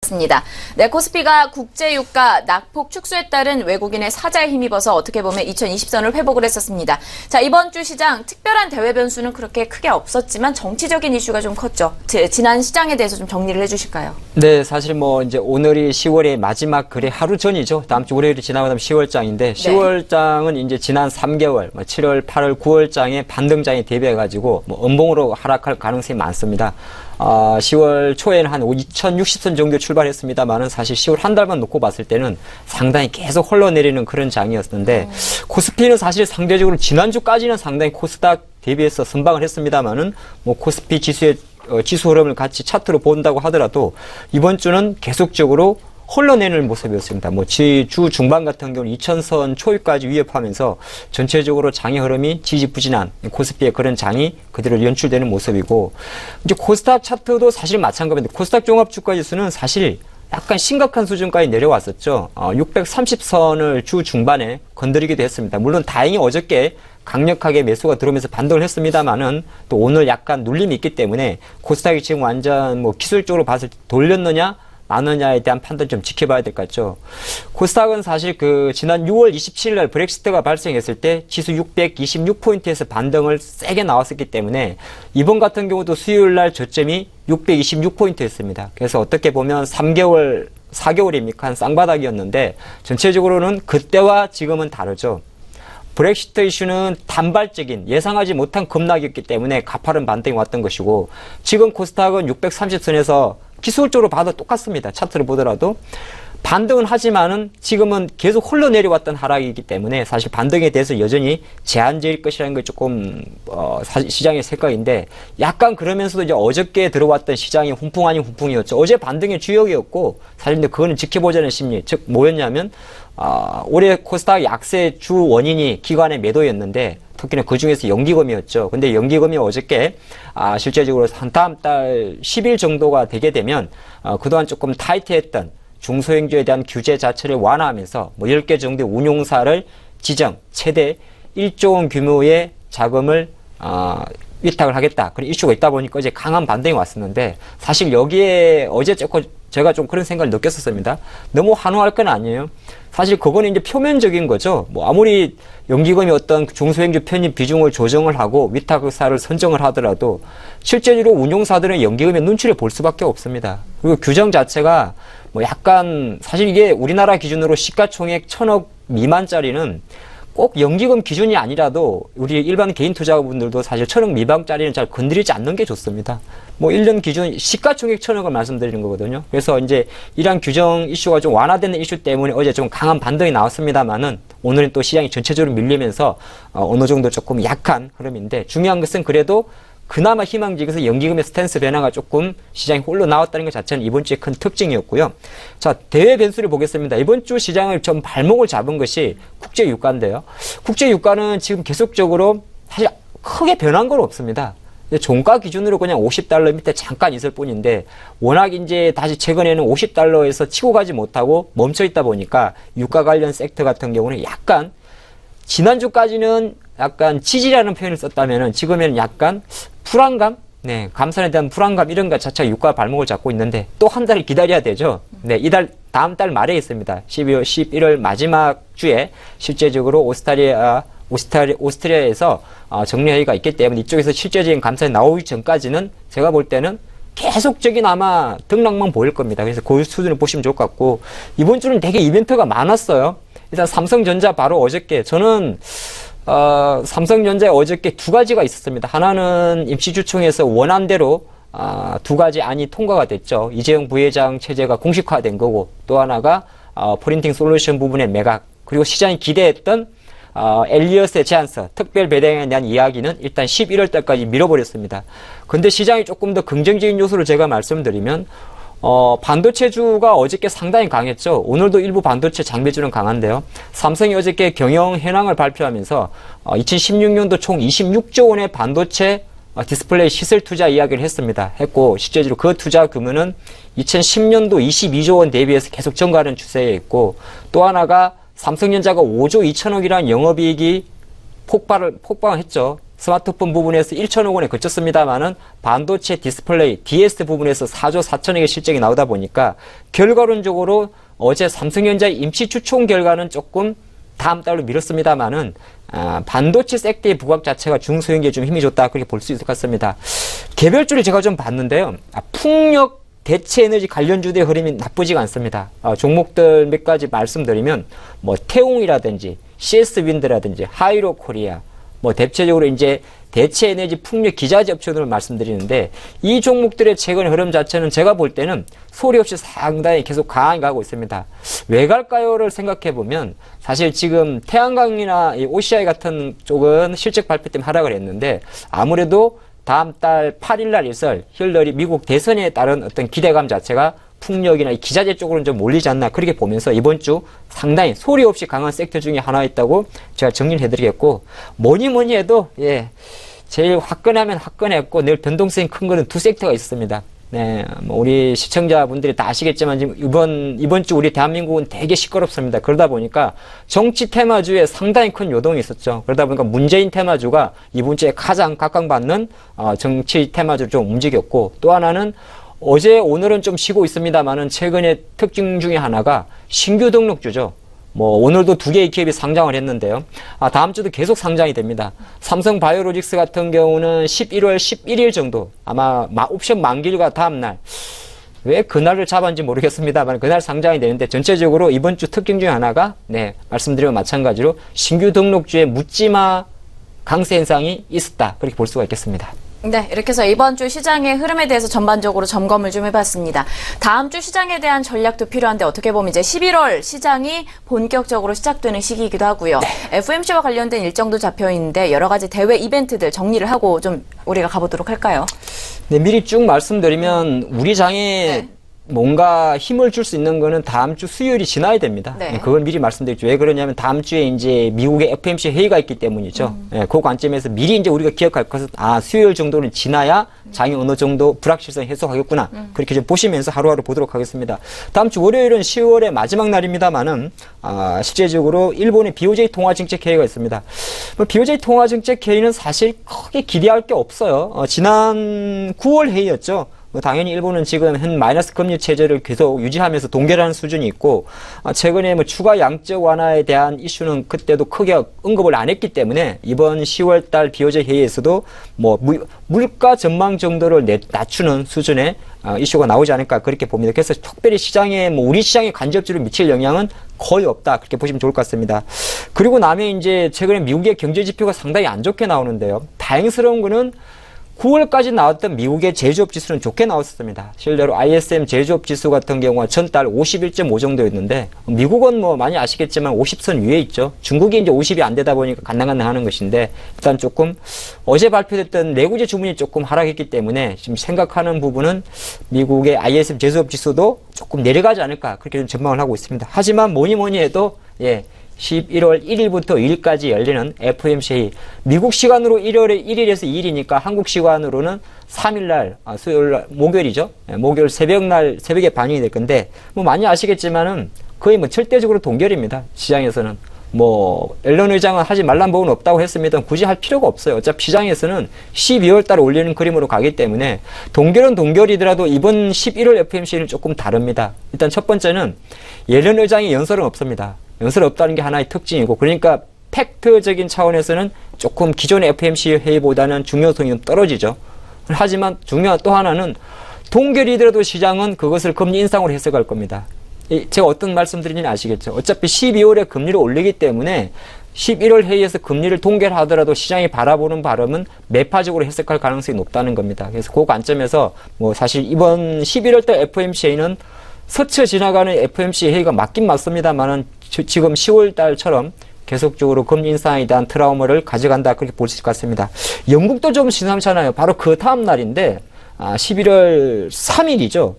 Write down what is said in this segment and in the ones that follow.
있었습니다. 네, 코스피가 국제유가 낙폭 축소에 따른 외국인의 사자에 힘입어서 어떻게 보면 2020선을 회복을 했었습니다. 자, 이번 주 시장 특별한 대외 변수는 그렇게 크게 없었지만 정치적인 이슈가 좀 컸죠. 지난 시장에 대해서 좀 정리를 해주실까요? 네, 사실 뭐 이제 오늘이 10월의 마지막 거래 하루 전이죠. 다음 주 월요일이 지나고 나면 10월장인데 10월장은 이제 지난 3개월, 7월, 8월, 9월장의 반등장에 대비해가지고 뭐 음봉으로 하락할 가능성이 많습니다. 10월 초에는 한 2060선 정도 출발했습니다만은 사실 10월 한 달만 놓고 봤을 때는 상당히 계속 흘러내리는 그런 장이었는데 코스피는 사실 상대적으로 지난주까지는 상당히 코스닥 대비해서 선방을 했습니다만은 뭐 코스피 지수의 지수 흐름을 같이 차트로 본다고 하더라도 이번 주는 계속적으로 흘러내는 모습이었습니다. 뭐 주 중반 같은 경우는 2000선 초입까지 위협하면서 전체적으로 장의 흐름이 지지부진한 코스피의 그런 장이 그대로 연출되는 모습이고, 이제 코스닥 차트도 사실 마찬가지인데 코스닥 종합주가지수는 사실 약간 심각한 수준까지 내려왔었죠. 630선을 주 중반에 건드리기도 했습니다. 물론 다행히 어저께 강력하게 매수가 들어오면서 반등을 했습니다만은 또 오늘 약간 눌림이 있기 때문에 코스닥이 지금 완전 뭐 기술적으로 봤을 때 돌렸느냐 마느냐에 대한 판단 좀 지켜봐야 될 것 같죠. 코스닥은 사실 지난 6월 27일 날 브렉시트가 발생했을 때 지수 626포인트에서 반등을 세게 나왔었기 때문에 이번 같은 경우도 수요일 날 저점이 626포인트였습니다. 그래서 어떻게 보면 4개월입니까? 한 쌍바닥이었는데 전체적으로는 그때와 지금은 다르죠. 브렉시트 이슈는 단발적인 예상하지 못한 급락이었기 때문에 가파른 반등이 왔던 것이고, 지금 코스닥은 630선에서 기술적으로 봐도 똑같습니다. 차트를 보더라도 반등은 하지만은 지금은 계속 흘러내려왔던 하락이기 때문에 사실 반등에 대해서 여전히 제한적일 것이라는 게 조금 시장의 생각인데, 약간 그러면서도 이제 어저께 들어왔던 시장이 훈풍 아닌 훈풍이었죠. 어제 반등의 주역이었고 사실 근데 그거는 지켜보자는 심리, 즉 뭐였냐면 올해 코스닥 약세 주 원인이 기관의 매도였는데 특히나 그 중에서 연기금이었죠. 근데 연기금이 어저께 실제적으로 한 다음 달 10일 정도가 되게 되면 그동안 조금 타이트했던 중소형주에 대한 규제 자체를 완화하면서 뭐 10개 정도의 운용사를 지정, 최대 1조 원 규모의 자금을 위탁을 하겠다. 그런 이슈가 있다 보니까 이제 강한 반등이 왔었는데, 사실 여기에 어제 제가 좀 그런 생각을 느꼈었습니다. 너무 환호할 건 아니에요. 사실 그거는 이제 표면적인 거죠. 뭐 아무리 연기금이 어떤 중소형주 편입 비중을 조정을 하고 위탁사를 선정을 하더라도 실제로 운용사들은 연기금의 눈치를 볼 수밖에 없습니다. 그리고 규정 자체가 뭐 약간 사실 이게 우리나라 기준으로 시가총액 1000억 미만짜리는 꼭 연기금 기준이 아니라도 우리 일반 개인 투자자분들도 사실 1000억 미만짜리는 잘 건드리지 않는 게 좋습니다. 뭐 1년 기준 시가총액 1000억을 말씀드리는 거거든요. 그래서 이제 이러한 규정 이슈가 좀 완화되는 이슈 때문에 어제 좀 강한 반등이 나왔습니다만은 오늘은 또 시장이 전체적으로 밀리면서 어느 정도 조금 약한 흐름인데, 중요한 것은 그래도 그나마 희망직에서 연기금의 스탠스 변화가 조금 시장이 홀로 나왔다는 것 자체는 이번 주의 큰 특징이었고요. 자, 대외 변수를 보겠습니다. 이번 주 시장을 좀 발목을 잡은 것이 국제유가인데요. 국제유가는 지금 계속적으로 사실 크게 변한 건 없습니다. 종가 기준으로 그냥 50달러 밑에 잠깐 있을 뿐인데, 워낙 이제 다시 최근에는 50달러에서 치고 가지 못하고 멈춰 있다 보니까 유가 관련 섹터 같은 경우는 약간 지난주까지는 약간 지지라는 표현을 썼다면은 지금에는 약간 불안감? 네, 감산에 대한 불안감 이런 것 자체가 유가 발목을 잡고 있는데 또 한 달을 기다려야 되죠. 네, 다음 달 말에 있습니다. 11월 마지막 주에 실제적으로 오스트리아에서 정례회의가 있기 때문에 이쪽에서 실제적인 감산이 나오기 전까지는 제가 볼 때는 계속적인 아마 등락만 보일 겁니다. 그래서 그 수준을 보시면 좋을 것 같고, 이번 주는 되게 이벤트가 많았어요. 일단 삼성전자 바로 어저께 저는 삼성전자에 어저께 두 가지가 있었습니다. 하나는 임시주총에서 원안대로 두 가지 안이 통과가 됐죠. 이재용 부회장 체제가 공식화된 거고, 또 하나가 프린팅 솔루션 부분의 매각, 그리고 시장이 기대했던 엘리엇의 제안서 특별 배당에 대한 이야기는 일단 11월 달까지 밀어버렸습니다. 근데 시장이 조금 더 긍정적인 요소를 제가 말씀드리면 반도체주가 어저께 상당히 강했죠. 오늘도 일부 반도체 장비주는 강한데요. 삼성이 어저께 경영 현황을 발표하면서 2016년도 총 26조 원의 반도체 디스플레이 시설 투자 이야기를 했고, 실제로 그 투자 규모는 2010년도 22조 원 대비해서 계속 증가하는 추세에 있고, 또 하나가 삼성전자가 5조 2천억이라는 영업이익이 폭발했죠. 스마트폰 부분에서 1천억 원에 그쳤습니다만은 반도체 디스플레이 DS 부분에서 4조 4천억의 실적이 나오다 보니까 결과론적으로 어제 삼성전자의 임시 추총 결과는 조금 다음 달로 미뤘습니다만은 반도체 섹터의 부각 자체가 중소형기에 좀 힘이 좋다 그렇게 볼 수 있을 것 같습니다. 개별주를 제가 좀 봤는데요. 풍력 대체 에너지 관련주들의 흐름이 나쁘지가 않습니다. 종목들 몇 가지 말씀드리면 뭐 태웅이라든지 CS 윈드라든지 하이로 코리아 뭐 대체적으로 이제 대체 에너지 풍력 기자재 업체들을 말씀드리는데 이 종목들의 최근의 흐름 자체는 제가 볼 때는 소리 없이 상당히 계속 강하게 가고 있습니다. 왜 갈까요를 생각해 보면 사실 지금 태양광이나 이 OCI 같은 쪽은 실적 발표 때문에 하락을 했는데 아무래도 다음 달 8일 날 있을 힐러리 미국 대선에 따른 어떤 기대감 자체가 풍력이나 이 기자재 쪽으로는 좀 몰리지 않나 그렇게 보면서 이번 주 상당히 소리 없이 강한 섹터 중에 하나였다고 제가 정리를 해드리겠고 뭐니 해도 제일 화끈하면 화끈했고 늘 변동성이 큰 거는 두 섹터가 있습니다. 네, 뭐 우리 시청자분들이 다 아시겠지만 지금 이번 주 우리 대한민국은 되게 시끄럽습니다. 그러다 보니까 정치 테마주에 상당히 큰 요동이 있었죠. 그러다 보니까 문재인 테마주가 이번 주에 가장 각광받는 정치 테마주로 좀 움직였고 또 하나는 어제 오늘은 좀 쉬고 있습니다만은 최근에 특징 중에 하나가 신규 등록주죠. 뭐 오늘도 두 개의 기업이 상장을 했는데요. 다음 주도 계속 상장이 됩니다. 삼성 바이오로직스 같은 경우는 11월 11일 정도 아마 옵션 만기일과 다음 날 왜 그날을 잡았는지 모르겠습니다만 그날 상장이 되는데 전체적으로 이번 주 특징 중에 하나가 말씀드린 마찬가지로 신규 등록주의 묻지마 강세 현상이 있었다. 그렇게 볼 수가 있겠습니다. 네, 이렇게 해서 이번 주 시장의 흐름에 대해서 전반적으로 점검을 좀 해봤습니다. 다음 주 시장에 대한 전략도 필요한데 어떻게 보면 이제 11월 시장이 본격적으로 시작되는 시기이기도 하고요. FOMC와 관련된 일정도 잡혀 있는데 여러 가지 대외 이벤트들 정리를 하고 좀 우리가 가보도록 할까요? 네, 미리 쭉 말씀드리면 우리 장에 뭔가 힘을 줄 수 있는 거는 다음 주 수요일이 지나야 됩니다. 그걸 미리 말씀드렸죠. 왜 그러냐면 다음 주에 이제 미국의 FOMC 회의가 있기 때문이죠. 그 관점에서 미리 이제 우리가 기억할 것은 수요일 정도는 지나야 장이 어느 정도 불확실성 해소하겠구나. 그렇게 좀 보시면서 하루하루 보도록 하겠습니다. 다음 주 월요일은 10월의 마지막 날입니다만은 실제적으로 일본의 BOJ 통화정책회의가 있습니다. BOJ 통화정책회의는 사실 크게 기대할 게 없어요. 지난 9월 회의였죠. 당연히 일본은 지금 현 마이너스 금리 체제를 계속 유지하면서 동결하는 수준이 있고 최근에 추가 양적 완화에 대한 이슈는 그때도 크게 언급을 안 했기 때문에 이번 10월달 BOJ 회의에서도 물가 전망 정도를 낮추는 수준의 이슈가 나오지 않을까 그렇게 봅니다. 그래서 특별히 시장에 우리 시장에 간접적으로 미칠 영향은 거의 없다 그렇게 보시면 좋을 것 같습니다. 그리고 나면 이제 최근에 미국의 경제 지표가 상당히 안 좋게 나오는데요. 다행스러운 거는 9월까지 나왔던 미국의 제조업 지수는 좋게 나왔습니다. 실제로 ISM 제조업 지수 같은 경우가 전달 51.5 정도였는데 미국은 많이 아시겠지만 50선 위에 있죠. 중국이 이제 50이 안 되다 보니까 간당간당하는 것인데 일단 조금 어제 발표됐던 내구재 주문이 조금 하락했기 때문에 지금 생각하는 부분은 미국의 ISM 제조업 지수도 조금 내려가지 않을까 그렇게 좀 전망을 하고 있습니다. 하지만 뭐니 해도 11월 1일부터 2일까지 열리는 FOMC 회의. 미국 시간으로 1일에서 2일이니까 한국 시간으로는 3일날, 수요일날, 목요일이죠. 목요일 새벽에 반영이 될 건데, 많이 아시겠지만은 거의 절대적으로 동결입니다. 시장에서는. 앨런 의장은 하지 말란 법은 없다고 했습니다. 굳이 할 필요가 없어요. 어차피 시장에서는 12월 달에 올리는 그림으로 가기 때문에 동결은 동결이더라도 이번 11월 FOMC는 조금 다릅니다. 일단 첫 번째는 옐런 의장의 연설은 없습니다. 연설이 없다는 게 하나의 특징이고 그러니까 팩트적인 차원에서는 조금 기존의 FOMC 회의보다는 중요성이 좀 떨어지죠. 하지만 중요한 또 하나는 동결이더라도 시장은 그것을 금리 인상으로 해석할 겁니다. 제가 어떤 말씀 드리는지 아시겠죠? 어차피 12월에 금리를 올리기 때문에 11월 회의에서 금리를 동결하더라도 시장이 바라보는 바람은 매파적으로 해석할 가능성이 높다는 겁니다. 그래서 그 관점에서 사실 이번 11월달 FOMC는 스쳐 지나가는 FOMC 회의가 맞긴 맞습니다만은 지금 10월달처럼 계속적으로 금리 인상에 대한 트라우마를 가져간다 그렇게 볼 수 있을 것 같습니다. 영국도 좀 심상찮아요. 바로 그 다음 날인데 11월 3일이죠.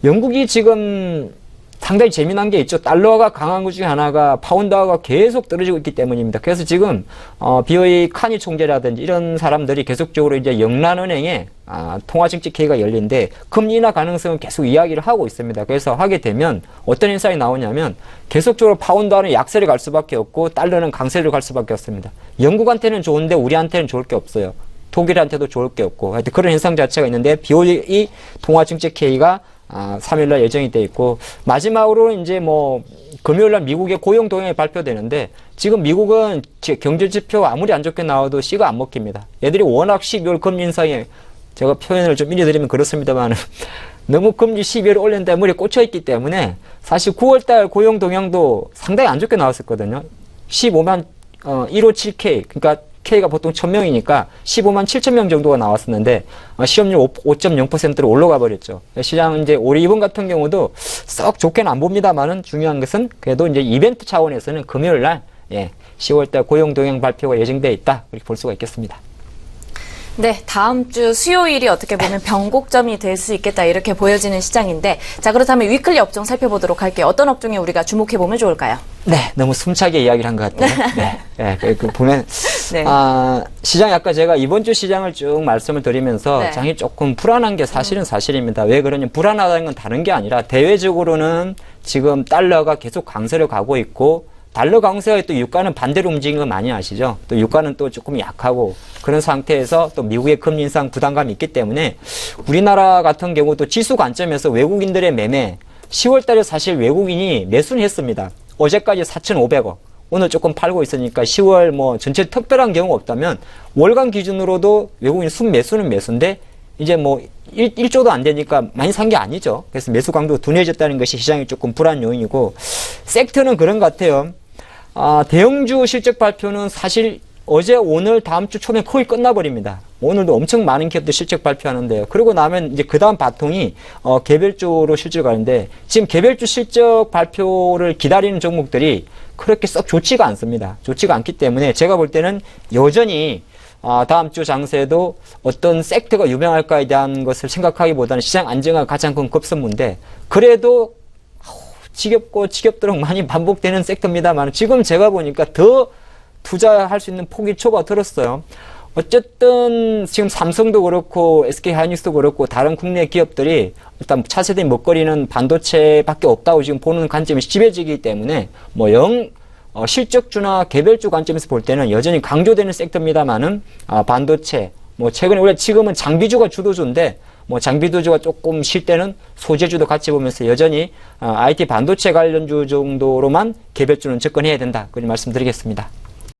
영국이 지금 상당히 재미난 게 있죠. 달러가 강한 것 중에 하나가 파운드화가 계속 떨어지고 있기 때문입니다. 그래서 지금 BOE 카니 총재라든지 이런 사람들이 계속적으로 이제 영란은행에 통화정책회의가 열린데 금리 인하 가능성은 계속 이야기를 하고 있습니다. 그래서 하게 되면 어떤 현상이 나오냐면 계속적으로 파운드화는 약세를 갈 수밖에 없고 달러는 강세를 갈 수밖에 없습니다. 영국한테는 좋은데 우리한테는 좋을 게 없어요. 독일한테도 좋을 게 없고 하여튼 그런 현상 자체가 있는데 BOE 통화정책회의가 3일날 예정이 돼 있고 마지막으로 이제 뭐 금요일날 미국의 고용 동향이 발표되는데 지금 미국은 경제 지표 아무리 안 좋게 나와도 씨가 안 먹힙니다. 얘들이 워낙 12월 금리 인상에 제가 표현을 좀 일러드리면 그렇습니다만 너무 금리 12월 올린 데 물에 꽂혀 있기 때문에 사실 9월달 고용 동향도 상당히 안 좋게 나왔었거든요. 15만 157K 그러니까 K가 보통 1000명이니까 15만 7천0명 정도가 나왔었는데 시험률 5.0%로 올라가 버렸죠. 시장은 이제 올해 이번 같은 경우도 썩 좋게는 안 봅니다만은 중요한 것은 그래도 이제 이벤트 차원에서는 금요일 날 10월달 고용 동향 발표가 예정돼 있다 이렇게 볼 수가 있겠습니다. 네, 다음 주 수요일이 어떻게 보면 변곡점이 될 수 있겠다 이렇게 보여지는 시장인데 자 그렇다면 위클리 업종 살펴보도록 할게요. 어떤 업종에 우리가 주목해보면 좋을까요? 네, 너무 숨차게 이야기를 한 것 같아요. 네, 보면 네. 시장이 아까 제가 이번 주 시장을 쭉 말씀을 드리면서 네. 장이 조금 불안한 게 사실은 사실입니다. 왜 그러냐면 불안하다는 건 다른 게 아니라 대외적으로는 지금 달러가 계속 강세를 가고 있고 달러 강세와 또 유가는 반대로 움직이는 거 많이 아시죠? 또 유가는 또 조금 약하고 그런 상태에서 또 미국의 금리 인상 부담감이 있기 때문에 우리나라 같은 경우도 지수 관점에서 외국인들의 매매 10월 달에 사실 외국인이 매수는 했습니다. 어제까지 4,500억. 오늘 조금 팔고 있으니까 10월 뭐 전체 특별한 경우가 없다면 월간 기준으로도 외국인 순매수는 매수인데 이제 뭐 1조도 안 되니까 많이 산 게 아니죠. 그래서 매수 강도가 둔해졌다는 것이 시장이 조금 불안 요인이고 섹터는 그런 것 같아요. 대형주 실적 발표는 사실 어제 오늘 다음 주 초면 거의 끝나버립니다. 오늘도 엄청 많은 기업들 실적 발표하는데요. 그러고 나면 이제 그 다음 바통이 개별주로 실적 가는데 지금 개별주 실적 발표를 기다리는 종목들이 그렇게 썩 좋지가 않습니다. 좋지가 않기 때문에 제가 볼 때는 여전히 다음 주 장세도 어떤 섹터가 유명할까에 대한 것을 생각하기보다는 시장 안정화가 가장 큰 급선무인데 그래도 지겹고 지겹도록 많이 반복되는 섹터입니다만 지금 제가 보니까 더 투자할 수 있는 폭이 좁아들었어요. 어쨌든 지금 삼성도 그렇고 SK 하이닉스도 그렇고 다른 국내 기업들이 일단 차세대 먹거리는 반도체밖에 없다고 지금 보는 관점이 지배지기 때문에 뭐 실적주나 개별주 관점에서 볼 때는 여전히 강조되는 섹터입니다만은 반도체 뭐 최근에 원래 지금은 장비주가 주도주인데 뭐 장비주가 조금 쉴 때는 소재주도 같이 보면서 여전히 IT 반도체 관련주 정도로만 개별주는 접근해야 된다. 그런 말씀드리겠습니다.